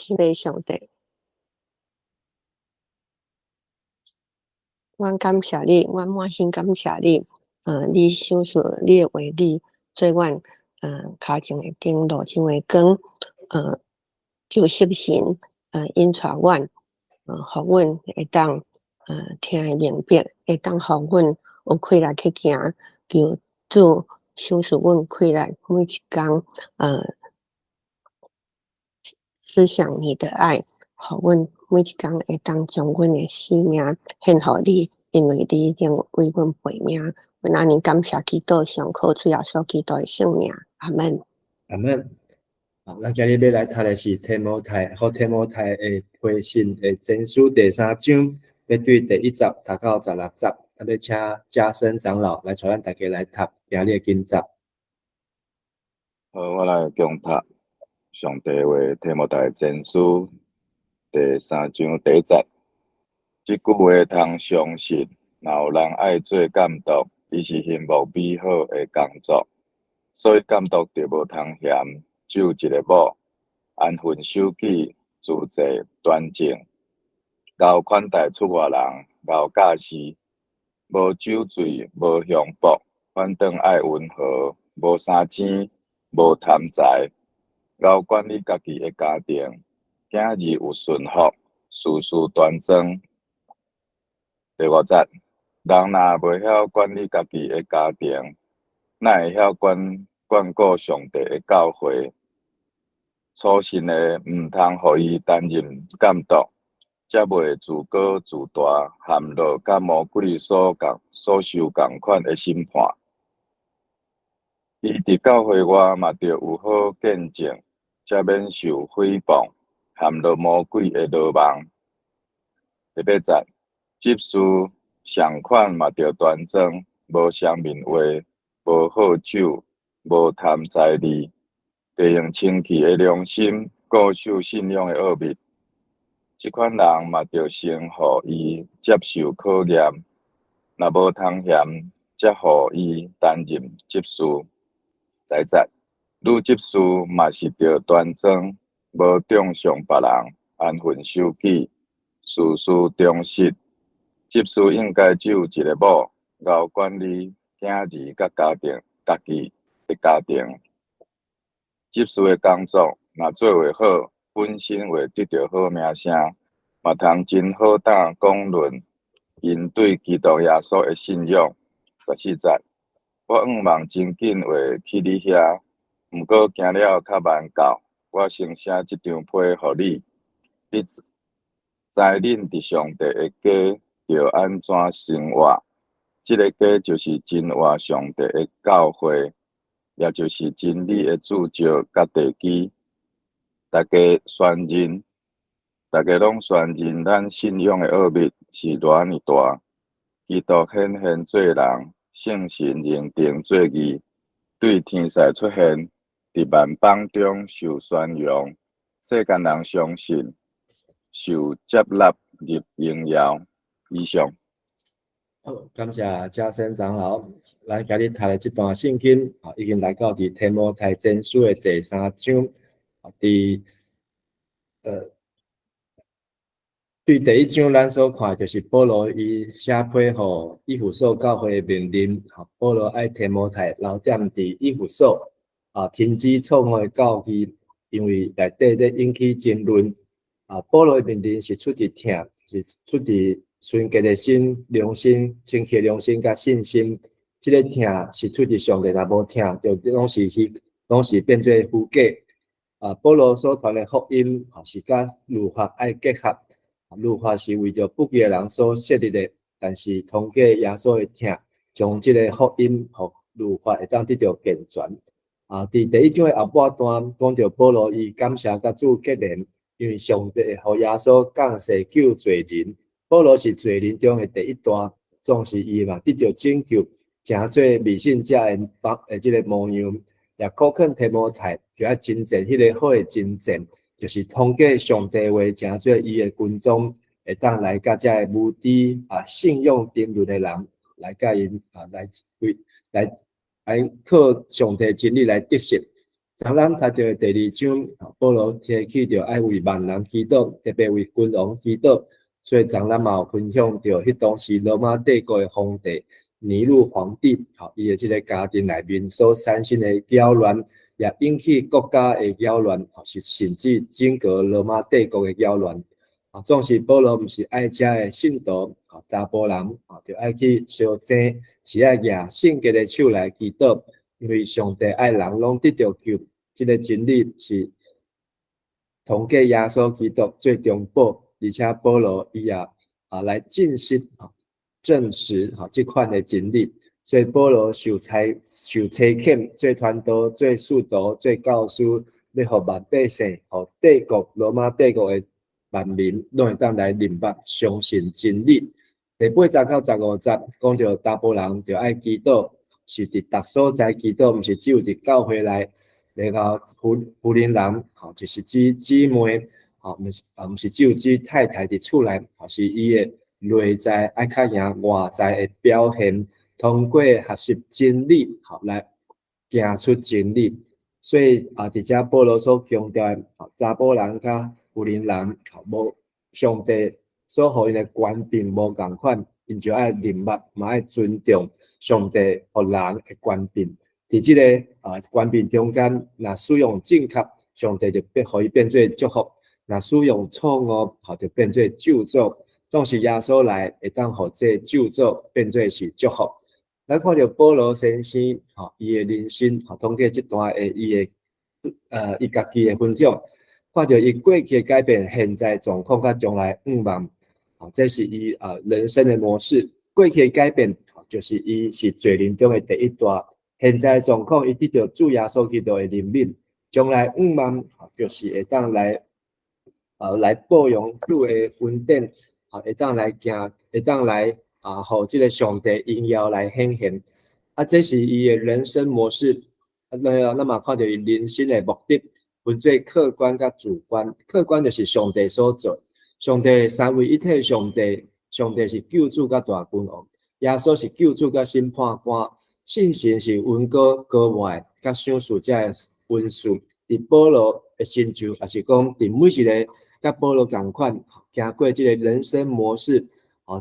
亲爱上帝，阮感谢你，阮满心感谢你。你想说你的话语，做阮脚前的灯，路上的光。就信心，引带阮，互阮会当听会明白，会当互阮有气力去行，求主赏赐阮气力，每一工思想你的爱，互阮每一工会当将阮的生命献互你，因为你已经为阮赔命。阮安尼感谢基督，上靠主耶稣基督的圣名，阿门。阿门。好，咱今日要来读的是提摩太的回信的前书第3章，要对第1节读到16节。要请嘉生长老来带咱大家来读今日的经节。好，我来共读上帝话提摩太前书第3章第1节。这句话通相信，若有人爱做监督，伊是羡慕美好的工作，所以监督就无通嫌只有一个某，安分守己，自制端正，贤款待出外人，贤教示，无酒醉，无香薄，反倒爱温和，无三钱，无贪财，贤管理家己的家庭，囝儿有顺服，事事端庄。第5节，人若袂晓管理家己的家庭，哪会晓管顾上帝的教会？初信的毋通互伊担任监督，才袂自高自大，陷落甲魔鬼所受共款的审判。伊伫教会外嘛着有好见证，才免受诽谤，陷落魔鬼的罗网。第8节，执事上款嘛着端庄，无双面话，无好酒，无贪财利，地用清气的良心，固守信仰的奥秘。这款人嘛着先互伊接受考验，若无通嫌，则互伊担任执事。再者，女执事嘛是着端庄，无中伤别人，安分守己，事事忠实。执事应该只有一个某，贤管理囝儿甲家己的家庭。执事的工作若做袂好，本身会得到好名声，嘛通真好胆讲论因对基督耶稣的信仰。14节，我仰望真紧会去你遐，毋过行了较慢到，我先写这张批互你。你知恁伫上帝的家着安怎生活？这个家就是真活上帝的教会，也就是真理的铸造甲地基。大家拢宣认咱信仰的奥秘是偌尼大。基督显现做人，圣神认定做义，对天使出现，伫万邦中受宣扬，世间人相信，受接纳入荣耀。以上。好，感谢嘉生长老。咱今日读的这段圣经，已经来到伫提摩太前书的第3章。对第1章咱所看就是保罗伊写批互以弗所教会的命令，保罗爱提摩太留踮伫以弗所，停止错误的教义，因为内底咧引起争论。保罗的命令是出伫听，是出伫纯洁的心、良心、清洁良心甲信心。这个听是出伫上帝，若无听，就拢是变做虚假。保罗所传的福音，是甲律法爱结合。律法是为着不义的人所设立的，但是通过耶稣的听，将这个福音和律法会当得到健全。伫第1章的后半段，讲到保罗伊感谢甲主结连，因为上帝和耶稣降世救罪人。保罗是罪人中的第一段，总是伊嘛得到拯救，成做未信者的这个模样。也考劝提摩太，就要真正迄个好的真正，就是通过上帝话，成做伊的军装，会当来甲这个无知信用定论的人，来甲因来靠上帝真理来得胜。当咱读到第2章，保罗提起着爱为万人祈祷，特别为君王祈祷。所以，咱嘛有分享到，迄当时罗马帝国的皇帝尼禄皇帝，伊的这个家庭内面所产生的搅乱，也引起国家的搅乱，甚至整个罗马帝国的搅乱。总是保罗毋是爱遮的信徒，查甫人就爱去相争，是爱举圣洁的手来祈祷。因为上帝爱人拢得到救，这个真理是通过耶稣基督最中保，而且保罗伊也来证实这款的真理。所以保罗受差遣，做传道、做使徒、做教师，要互万百姓、互帝国罗马帝国的万民，拢会当来明白、相信真理。第8节到15节讲到查甫人就爱祈祷。是伫逐所在祈祷，毋是只有伫教会内。然后妇人人，就是指姊妹，毋是只有指太太伫厝内，是伊的内在爱较赢外在的表现，通过学习真理，来行出真理。所以伫遮保罗所强调的，查甫人甲妇人人，无上帝所互因的权柄无共款。因就爱明白，嘛爱尊重上帝互人的权柄。伫这个权柄中间，若使用正确，上帝就互伊变做祝福；若使用错误，就变做咒诅。总是耶稣来，会当互这咒诅变做是祝福。咱看到保罗先生，伊的人生，通过这段伊家己的分享，看到伊过去的改变，现在状况甲将来愿望。这是伊人生的模式。过去的改变，就是伊是罪人中的第一大。现在的状况，伊得到主耶稣基督的怜悯。将来愿望，就是会当来保养主的恩典，会当来行，会当来互这个上帝荣耀来显现。这是伊的人生模式。那么看到伊人生的目的，分做客观甲主观。客观就是上帝所做。上帝三位一体，上帝是救主甲大君王，耶稣是救主甲审判官，信神是稳固高外甲赏赐者的文书。伫保罗的身上，也是讲伫每一个甲保罗同款，行过这个人生模式，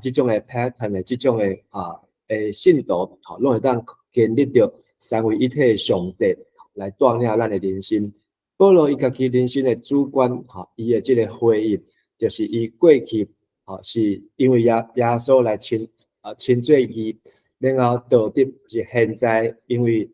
这种的 pattern 的这种的信徒，拢会当建立着三位一体的上帝来带领咱的人生。保罗伊家己人生的主观，伊的这个回忆。就是伊过去，是因为耶稣来亲做义，然后导致是现在因为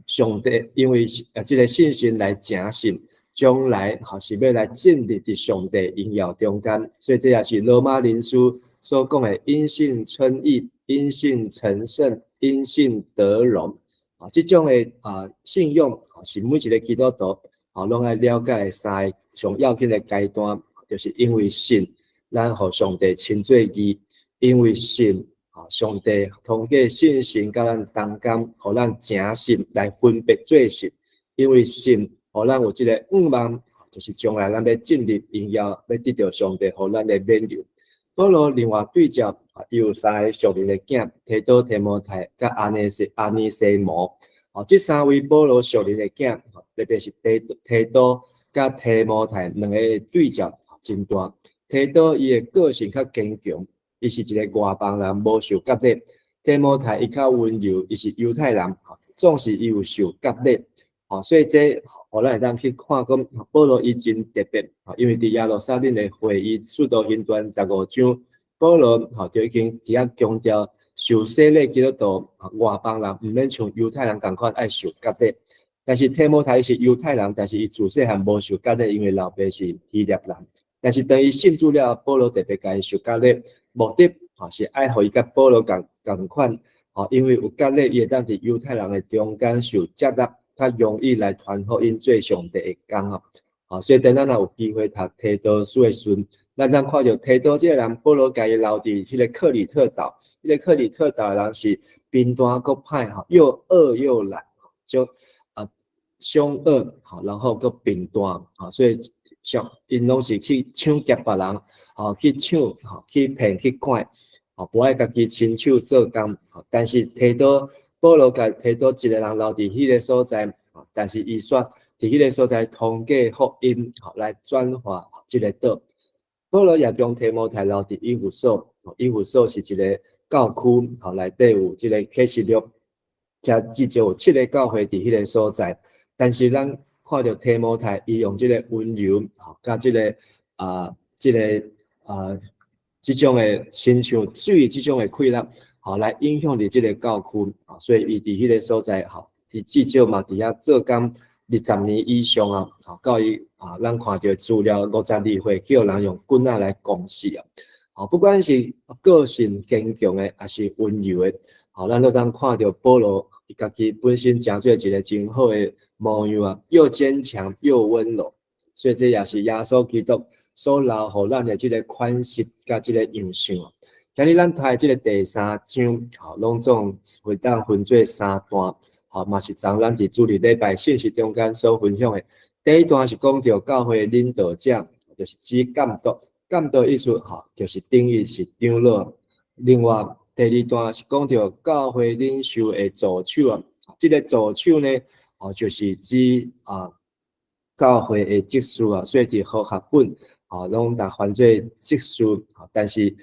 上帝因为这个信心来诚信，将来是要来建立伫上帝荣耀中间，所以这也是罗马人书所讲的因信称义、因信成圣、因信得荣。这种的信用是每一个基督徒拢爱了解三个上要紧的阶段，就是因为信，咱互上帝亲做义；因为信，上帝通过信心甲咱同工，互咱诚信来分别做信；因为信，互咱有这个愿望，就是将来咱要进入荣耀，要得到上帝互咱的免流。保罗另外对照，伊有三个属灵的囝，提多、提摩太甲阿尼西摩。这三位保罗属灵的囝，特别是提多甲提摩太两个对照真大。提多伊的个性较坚强，伊是一个外邦人，无受割礼；提摩太伊较温柔，伊是犹太人，总是伊有受割礼。所以这互咱会当去看讲，保罗伊真特别，因为伫耶路撒冷的会议，使徒行传15章，保罗就已经伫遐强调。受洗礼基督徒外邦人毋免像犹太人同款爱受割礼，但是提摩太是犹太人，但是伊自细汉无受割礼，因为老爸是希腊人。但是等伊信主了，保罗特别甲伊受割礼，目的是爱互伊甲保罗同款，因为有割礼，伊会当伫犹太人的中间受接纳，较容易来传福音做上帝的工所以等咱若有机会读提多书的时，咱看到提多这个人，保罗家己留伫迄个克里特岛，迄个克里特岛的人是贫惰阁歹又恶又懒，就凶恶然后阁贫惰所以因拢是去抢劫别人去抢去骗去拐不爱家己亲手做工但是保罗甲提多一个人留伫迄个所在但是伊煞伫迄个所在通过福音来转化即个岛。保罗也将提摩太留伫以弗所，以弗所是一个教区，内底有即个启示录，至少有7个教会伫迄个所在。但是咱看到提摩太，伊用即个温柔，甲即个即种的亲像水即种的气力，来影响伫即个教区，所以伊伫迄个所在，伊至少嘛伫遐做工20年以上啊，到伊咱看到资料52岁，叫人用棍仔来攻死啊。不管是个性坚强的，还是温柔的，咱都当看到保罗伊家己本身真做一个真好的模样啊，又坚强又温柔，所以这也是耶稣基督所留予咱的即个款式甲即个印象。今日咱读即个第3章，拢总会当分做3段。嘛是昨咱伫主日礼拜信息中间所分享的。第一段是讲到教会领导者，就是指监督，监督意思就是定义是长老。另外第2段是讲到教会领袖的助手啊，这个助手呢，就是指教会的职事啊，所以伫和合本拢大翻做职事，但是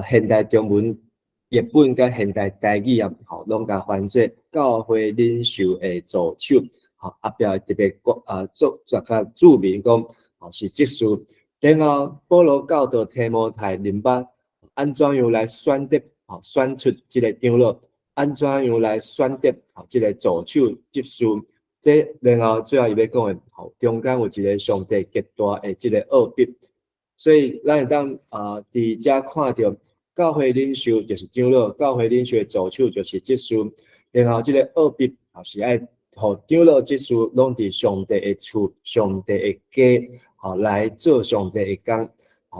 现代中文译本甲现代台语啊，拢甲翻做教会领袖的助手，后壁特别做较注明讲，是职事。然后保罗教导提摩太明白安怎样来选择，选出即个长老，安怎样来选择即个助手职事。这然后最后伊要讲的，中间有一个上帝极大的即个奥秘，所以咱会当伫遮看到。教会领袖就是长老，教会领袖的助手就是职事，然后这个奥秘是爱互长老职事拢伫上帝的厝、上帝的家，来做上帝的工。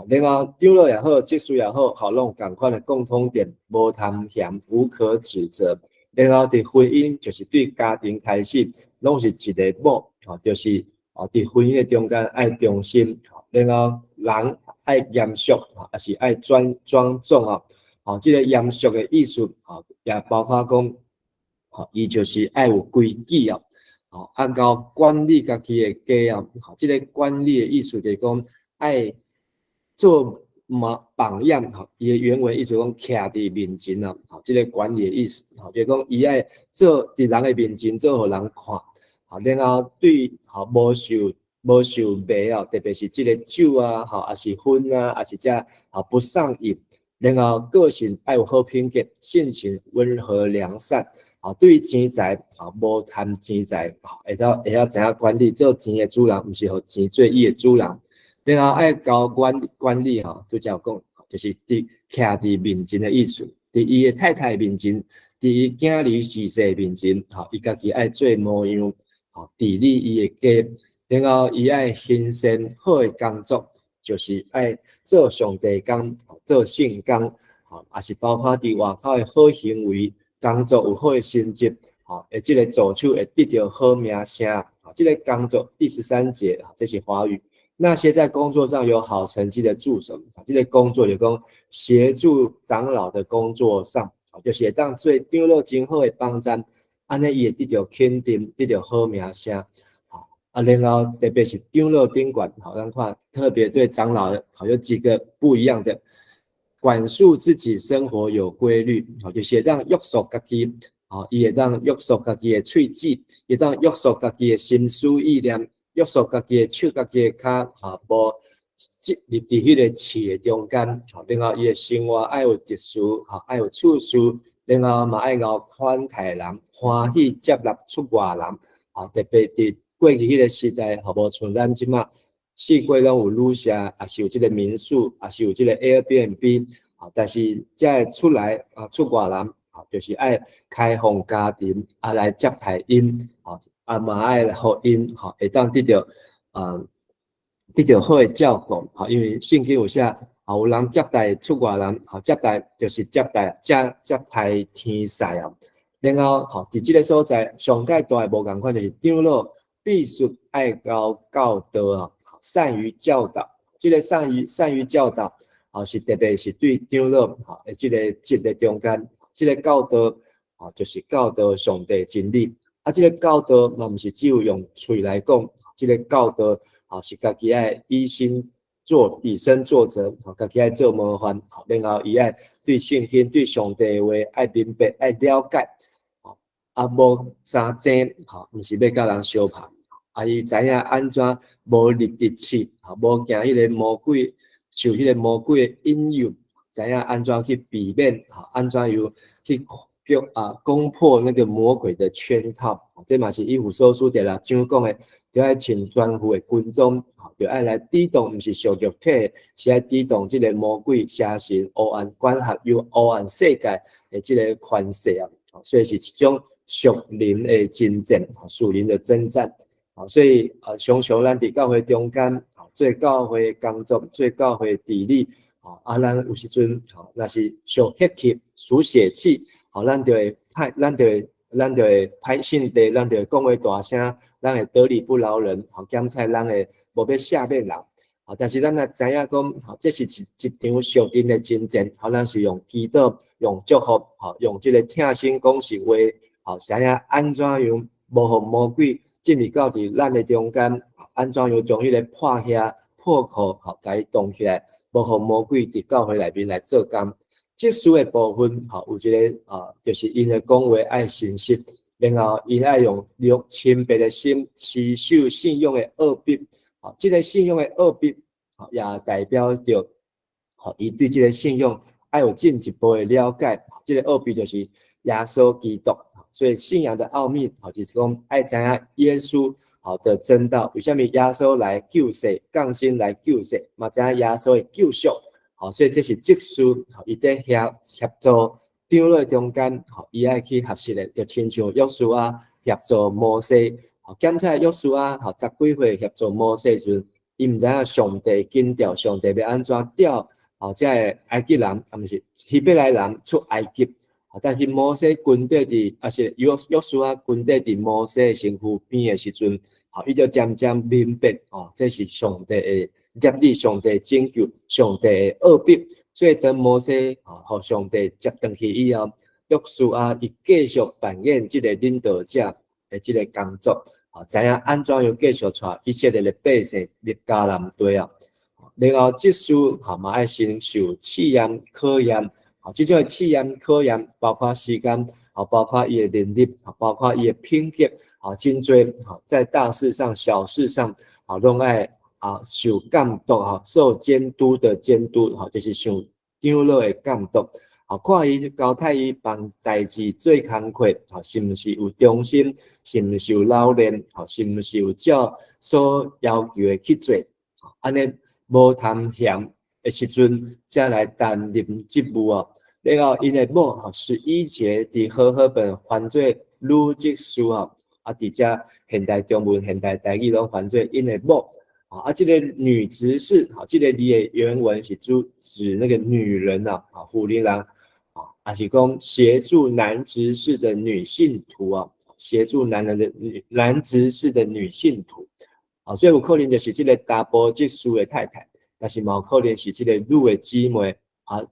然后长老也好，职事也好，拢共款的共通点，无贪嫌，无可指责。然后伫婚姻就是对家庭开始，拢是一个某，就是伫婚姻的中间爱忠心，然后人。爱严肃，也是爱庄重啊。这个严肃的意思也包括讲，伊就是爱有规矩啊，按照管理家己的家啊。这个管理的意思就是讲，爱做榜样伊的原文意思讲，徛伫面前啊。这个管理的意思就是讲，伊爱做伫人的面前做互人看，然后对无受迷特别是这个酒啊，还是薰啊，还是不上瘾。然后个性爱有好品格，性情温和良善。对于钱财无贪钱财，会晓知影管理做钱的主人，毋是互钱做伊的主人。然后爱交管理拄则有讲，就是徛伫面前的意思，伫伊的太太面前，伫伊囝儿逝世面前，伊家己爱做模样，治理伊的家。然后伊爱行善好的工作，就是爱做上帝工，做圣工，也是包括伫外口的好行为，工作有好的成绩，即个助手会得到好名声。这个工作第13节，这是华语。那些在工作上有好成绩的助手，这个工作就讲协助长老的工作上，就是会当做长老真好的帮衬，安尼伊会得到肯定，得到好名声。然后特别是长老顶管，咱看特别对长老有几个不一样的，管束自己生活有规律，就是会当约束家己，伊会当约束家己的喙齿，会当约束家己的心思意念，约束家己的手、家己的脚，无入伫迄个刺的中间，然后伊的生活爱有秩序，爱有处事，然后嘛爱熬款待人，欢喜接纳出外人，特别伫过去迄个时代，无像咱即马四界拢有旅社，也是有即个民宿，也是有即个 Airbnb， 但是才会出来出外人，就是爱开放家庭，来接待因，嘛爱互因，会当得到好的照顾，因为圣经有写，有人接待出外人，接待就是接待天使啊。然后伫即个所在，上界大无共款，就是长老必须爱教导善于教导。这个善于教导，是特别是对长老的这个职的中间，这个教导就是教导上帝真理。这个教导嘛，毋是只有用嘴来讲，这个教导是家己爱以身作则，家己爱做模范，然后伊爱对圣经、对上帝的话爱明白、爱了解，无相争，毋是要甲人相拍，伊知影安怎无入敌气，无行迄个魔鬼受迄个魔鬼的引诱，知影安怎去避免，安怎又去攻破那个魔鬼的圈套。这嘛是以弗所书第6章讲的，就爱请全副的军装，就爱来抵挡，毋是属肉体，是爱抵挡这个魔鬼、邪神、黑暗管辖有黑暗世界的这个权势啊。所以是一种属灵的征战，属灵的征战。所以常常咱伫教会中间，做教会工作，做教会治理，咱有时阵，若是上血气、属血气，咱就会歹信地，咱就会讲话大声，咱会得理不饶人，检测咱会无要赦免人。但是咱也知影讲，这是一场属灵的征战，咱是用祈祷、用祝福，用这个听信讲实话，知影安怎样无互魔鬼进入到伫咱的中间，安怎样将迄个破遐破口，甲伊动起来，无互魔鬼伫教会内面来做工。即书的部分，有一个就是因的讲话爱信实，然后因爱用谦卑的心持守信仰的奥秘。这个信仰的奥秘，也代表着，伊对这个信仰爱有进一步的了解。这个奥秘就是耶稣基督。所以信仰的奥秘，就是讲爱知影耶稣的真道。为什么耶稣来救世，降生来救世，嘛知影耶稣的救赎。所以这是即书，伊在协助长老中间，伊爱去合适的，就亲像约书亚协助摩西，检测约书亚10几岁协助摩西时，伊毋知影上帝紧调，上帝要安怎调这个埃及人，毋是希伯来人出埃及。但是摩西军队是约书亚军队伫摩西身躯边的时阵，伊就渐渐明白，这是上帝的业力，上帝拯救，上帝的奥秘。所以当摩西互上帝接转去以后，约书亚伊继续扮演这个领导者的这个工作，知影安怎样继续带以色列的百姓入迦南地啊。然后这书嘛爱承受试验考验。这种的试验考验，包括时间，包括伊的能力，包括伊的品格，真多，在大事上、小事上，拢爱受监督，受监督的监督，就是受长老的监督，看伊交代伊办代志做工课，是毋是有忠心，是毋是有老练，是毋是有照所要求的去做，安尼无贪嫌的时阵，才来担任职务啊。然后因的某11节伫和合本翻做女职书伫遮现代中文、现代台语拢翻做因的某这个女执事这个字的原文是指那个女人妇人人也是讲协助男执事的女信徒协助男执事的女信徒所以有可能就是这个查甫职事的太太，但是嘛有可能是这个女的姊妹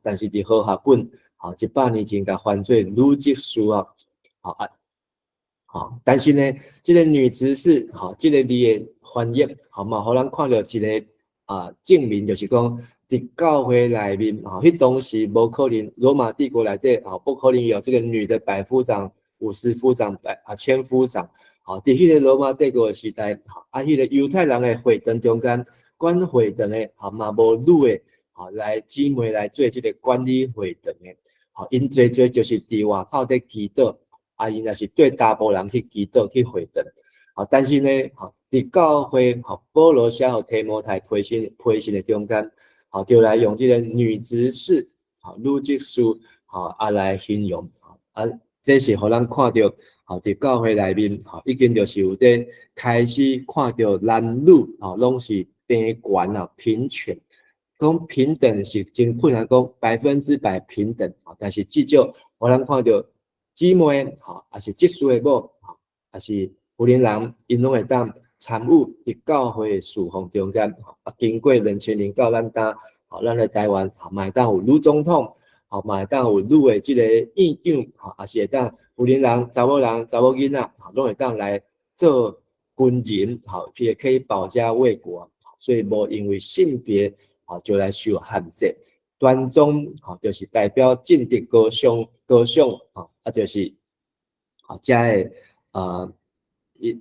但是伫和合本100年前甲翻做女职事但是呢，这个女执事这个字的翻译嘛，互咱看到一个证明，就是讲伫教会内面迄当时无可能，罗马帝国内底不可能有这个女的百夫长、50夫长、千夫长伫迄个罗马帝国的时代迄个犹太人的会堂中间管会堂的嘛无女的来姊妹来做这个管理会堂的因最就是伫外口在祈祷因也是对查甫人去祈祷去会堂但是呢伫教会保罗写互提摩太批信的中间就来用这个女执事女职事来形容这是互咱看到伫教会内面已经就是有在开始看到男女拢是平权平权。讲平等是真困难，讲100%平等但是至少互咱看到姊妹也是职事的某也是妇人人，因拢会当参与伫教会的事奉中间经过2000年到咱的台湾嘛会当有女总统嘛会当有女的这个院长也是会当有年人、查某人、查某囡仔，拢会当来做军人，也可以保家卫国，所以无因为性别就来受限制。端庄就是代表正直高尚，就是遮的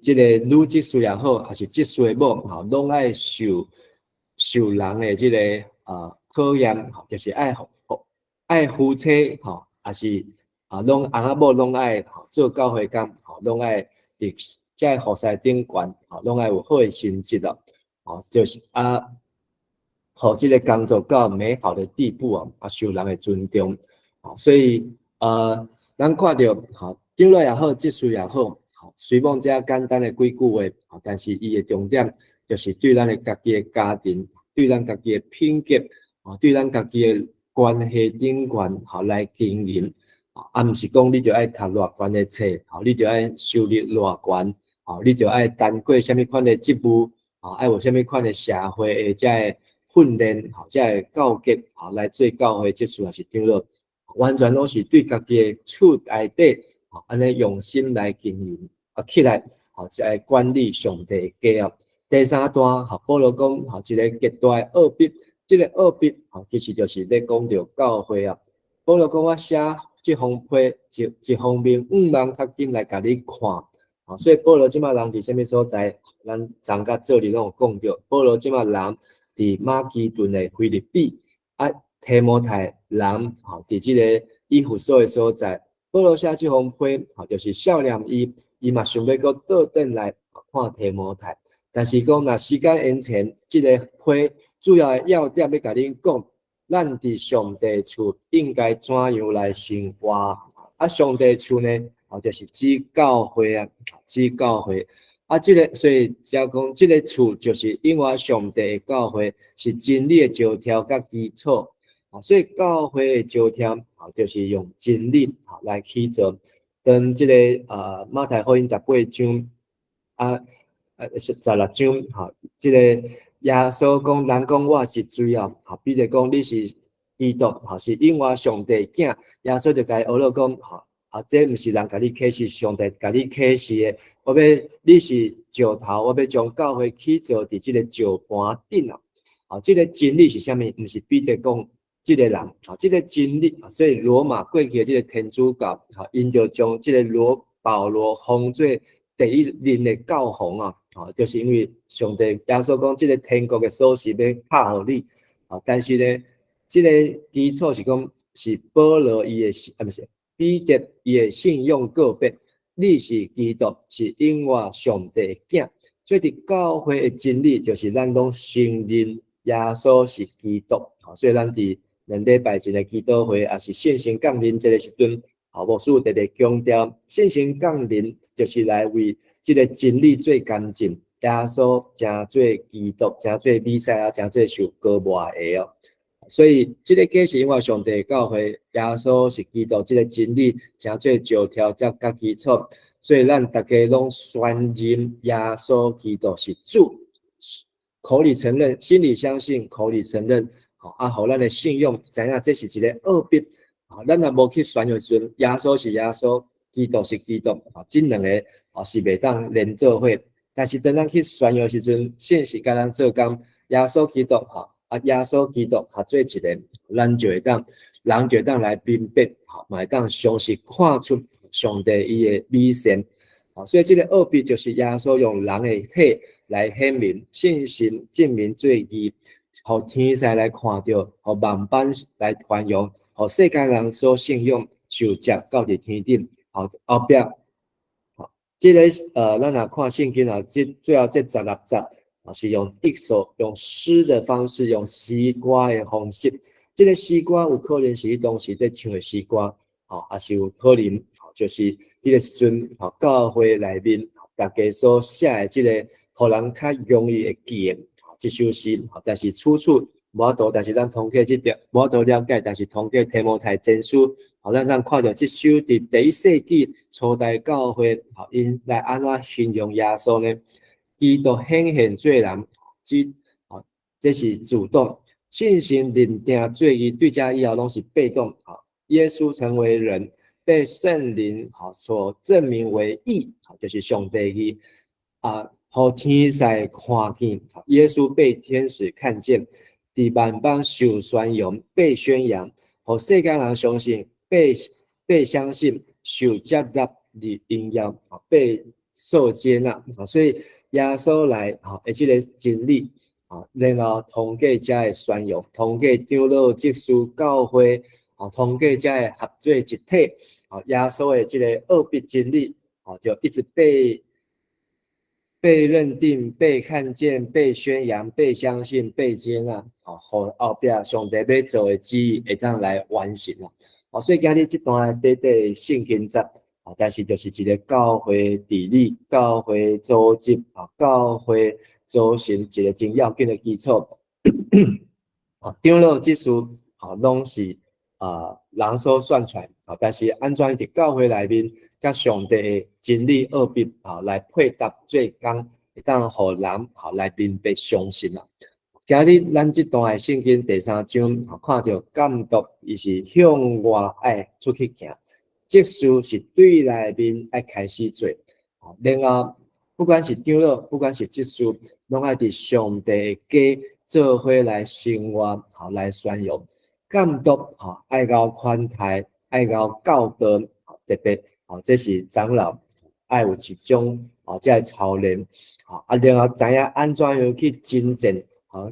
即个女职士也好，还是职士的某拢爱受人的即个考验，就是爱夫妻还是拢翁仔某拢爱做教会工，拢爱伫遮服侍顶悬，拢爱有好的成绩就是互即个工作到美好的地步受人的尊重所以咱看到长老也好，职士也好，虽讲遮简单的几句话但是伊的重点就是对咱的家己的家庭，对咱家己的品格对咱家己的关系顶悬来经营毋是讲你就爱读偌悬的册你就爱收入偌悬你就爱担过什么款的职务爱有什么款的社会的遮的训练遮的教育来做教会职士还是长老，完全拢是对家己的厝内底安尼用心来经营起来来管理上帝的家第三段保罗讲一个极大的奥秘，这个奥秘其实就是咧讲到教会保罗讲我写这封批一方面望较紧来甲你看所以保罗即马人伫什么所在？咱昨甲做哩拢有讲到，保罗即马人伫马其顿的腓立比提摩太人伫即个以弗所的所在，保罗写这封批就是少年伊嘛想要搁倒转来看提摩太，但是讲若时间延前，这个批主要的要点要甲恁讲，咱伫上帝厝应该怎样来生活？上帝厝呢，就是指教会指教会这个所以遮讲这个厝就是因为上帝的教会是真理的石条甲基础所以教会的石条就是用真理来起造。跟这个马太福音18章16章这个耶稣讲，人讲我是水彼得讲你是基督是因我上帝囝，耶稣就甲伊学了讲这毋是人甲你启示，上帝甲你启示的。我要你是石头，我要将教会起造伫这个石盘顶这个真理是啥物？毋是彼得讲这个人这个真理所以罗马过去的这个天主教因就将这个保罗封做第一任的教皇就是因为上帝耶稣讲这个天国的锁匙要拍互你但是呢，这个基础是讲是保罗伊的不是彼得伊的信用告白，你是基督，是因我上帝的囝，所以伫教会的真理就是咱拢承认耶稣是基督所以咱伫两礼拜前的基督会也是信心降临这个时阵牧师特别强调信心降临就是来为这个真理做干净，耶稣真做基督，真做弥赛亚，真做受膏抹的所以这个假是因为上帝教会耶稣是基督，这个真理真做石条才甲基础，所以咱大家拢宣认耶稣基督是主，口里承认，心里相信，口里承认互咱的信用知影这是一个奥秘咱若无去宣扬时阵，耶稣是耶稣，基督是基督这两个是袂当连做伙，但是当咱去宣扬时阵，信是甲咱做工，耶稣基督耶稣基督合做一个，咱就会当人就会当来明白嘛会当详细看出上帝伊的美善所以这个奥秘就是耶稣用人的体来显明信心证明做义互天使来看到，互万般来传扬，互世间人所信用受接到伫天顶后壁这个咱若看圣经最后这16节是用艺术用诗的方式，用诗歌的方式，这个诗歌有可能是当时在唱的诗歌也是有可能就是迄个时阵教会内面大家所写的这个互人较容易会记的这首诗但是出处无法度，但是咱通过这条无法度了解，但是通过提摩太前书咱看到这首伫第一世纪初代教会因来安怎形容耶稣呢？基督显现做人这是主动，信心认定做义对遮以后拢是被动耶稣成为人，被圣灵所证明为义，就是上帝义互天使看见，耶稣被天使看见，伫万邦受宣扬，被宣扬，互世间人相信，被相信，受接纳的应用，被受接纳，所以耶稣来这个真理，然后通过这的宣扬，通过长老、执事、教会，通过这的合作一体，耶稣的这个奥秘真理，就一直被认定、被看见、被宣扬、被相信、被接纳，互后壁上帝要做的旨意会当来完成所以今日这段短圣经节，但是就是一个教会治理、教会组织、教会组成一个真要紧的基础。长老执事拢是人所宣传，但是安怎伫教会内面，甲上帝的真理奥秘来配搭做工，会当互人来明白相信今日咱这段的圣经第3章，看到监督伊是向外爱出去行，执事是对内面爱开始做，然后不管是长老，不管是执事，拢爱伫上帝的家做伙来生活，来宣扬。监督爱交款待，爱交教导，特别这是长老爱有一种这个操练然后知影安怎样去征战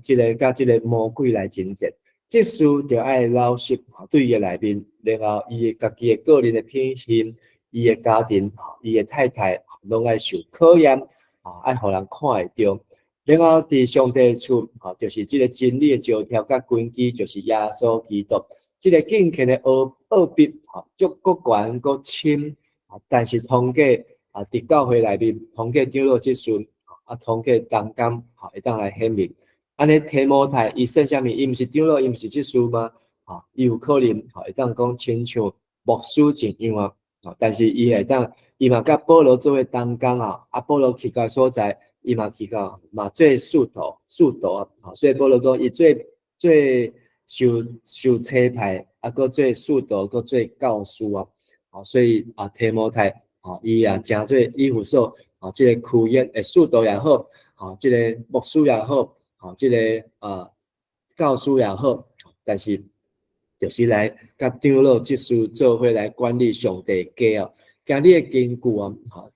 这个甲这个魔鬼来征战。执事就爱老实对伊内面，然后伊家己的个人的品行，伊的家庭，伊的太太拢爱受考验爱互人看会到。然后伫上帝厝就是这个真理的招条甲根基，就是耶稣基督。这个敬虔的奥秘足够悬够深但是通过伫教会内面，通过长老执事通过同工会当来显明。安尼提摩太伊算啥物？伊毋是长老，伊毋是执事吗？伊有可能会当讲亲像牧师一样但是伊会当，伊嘛甲保罗做伙同工保罗去到所在。伊嘛去到嘛做使徒所以保罗讲伊最受差派搁做使徒，搁做教师所以提摩太伊也诚做以弗所这个区域的使徒也好这个牧师也好这个教师也好，但是就是来甲长老执事做伙来管理上帝家今日的根据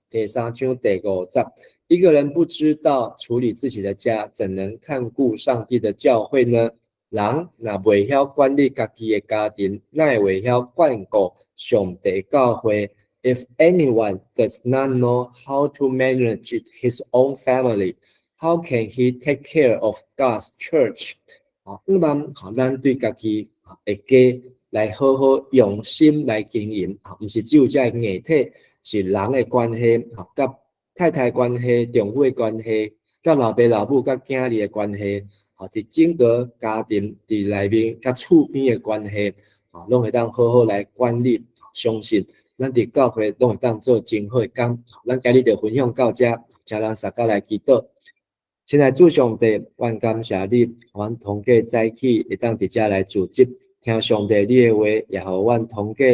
第3章第5节。一个人不知道处理自己的家，怎能看顾上帝的教会呢？人若袂晓管理家己的家庭，哪会晓管顾上帝教会 ？If anyone does not know how to manage his own family, how can he take care of God's church？ 咱对家己的家来好好用心来经营，毋是只有这个硬体，是人的关系甲太太关系、丈夫的关系、甲老爸老母、甲囝儿的关系，伫整个家庭伫内面甲厝边的关系，拢会当好好来管理。相信咱伫教会拢会当做真好的工。咱今日就分享到这，请咱大家来祈祷。现在主上帝，愿感谢你，阮通过早起会当伫遮来组织，听上帝你的话，也互阮通过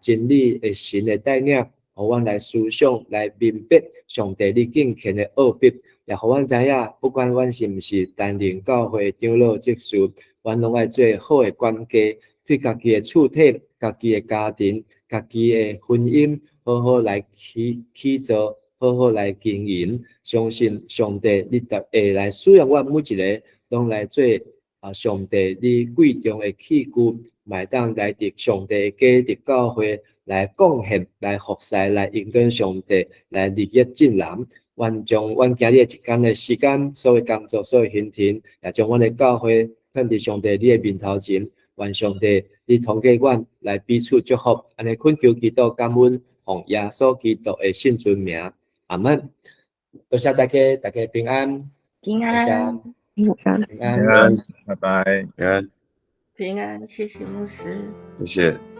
真理的神的带领。互阮来思想，来明白上帝你敬虔的奥秘，也互阮知影，不管阮是毋是担任教会长老执事，阮拢爱做好的管家，对家己的厝体、家己的家庭、家己的婚姻，好好来起造，好好来经营。相信上帝你会来使用阮每一个，拢来做上帝你贵重的器具，买当来伫上帝家伫教会。来贡献、来服侍、来应跟上帝、来利益众人，愿将阮今日一天的时间、所有工作、所有行程，也将阮的教会放伫上帝你的面头前。愿上帝你通过阮来彼此祝福，安尼恳求祈祷感恩，奉耶稣基督的圣尊名，阿门。多谢大家，大家平安，平安，平安，平安，平安，拜拜，平安，平安，谢谢牧师，谢谢。